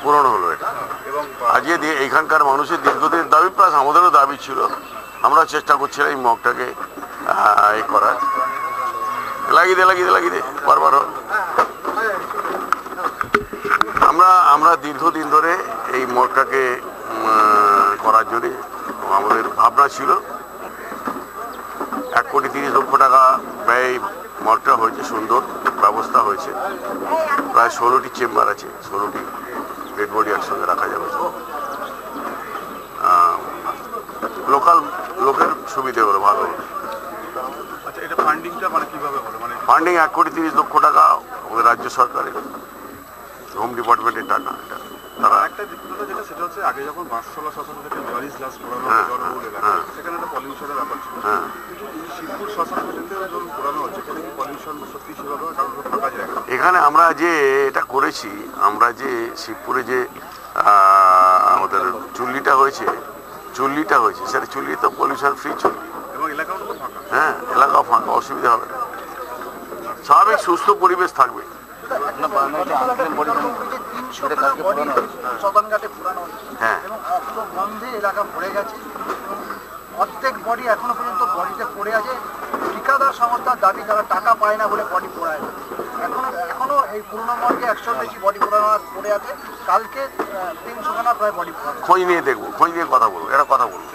পূরণ হলো এটা। আজকে এইখানকার মানুষের দীর্ঘদিনের দাবি প্লাস আমাদেরও দাবি ছিল, আমরা চেষ্টা করছিলাম এই মগটাকে এই করার। লাগিয়ে দে বারবার আমরা দীর্ঘদিন ধরে এই মগটাকে করার জন্য আমাদের ভাবনা ছিল। 1,30,00,000 টাকা ব্যয় মগটা হয়েছে, সুন্দর ব্যবস্থা হয়েছে। প্রায় 16টি চেম্বার আছে, 16টি ডেড বডি একসঙ্গে রাখা যাবে। লোকাল লোকের সুবিধে হলো, ভালো হলো। ফান্ডিং 1,30,00,000 টাকা আমাদের রাজ্য সরকারের হোম ডিপার্টমেন্টের টাকা। এটা তারা একটা যেটা সেটা হচ্ছে আগে যখন বাঁশতলা শ্মশান থেকে জরিস গ্লাস পোড়ানো সেখানে একটা পলিউশনের ব্যাপার ছিল, কিন্তু এই শিবপুর শ্মশান পর্যন্ত যখন পোড়ানো হচ্ছে এখানে কি পলিউশন সত্যি সেভাবে ফাঁকা জায়গা? এখানে আমরা যে এটা করেছি, আমরা যে শিবপুরে যে আমাদের চুল্লিটা হয়েছে সেটা চুল্লি তো পলিউশন ফ্রি চুল্লি, এবং এলাকাও তো ফাঁকা। হ্যাঁ, এলাকাও ফাঁকা, অসুবিধা হবে না, স্বাভাবিক সুস্থ পরিবেশ থাকবে। হ্যাঁ, এলাকা ভরে গেছে, অর্ধেক বডি এখনো পর্যন্ত বডিতে পড়ে আছে। ঠিকাদার সংস্থার দাবি তারা টাকা পায় না বলে বডি পোড়ায়। এখনো এই পুরনো মর্গে 100 বেশি বডি পোড়ানো পড়ে আছে। কালকে 300 খানা প্রায় বডি পোড়ানো। খোঁজ নিয়ে দেখবো, খোঁজ নিয়ে কথা বলবো, এরা কথা বলবো।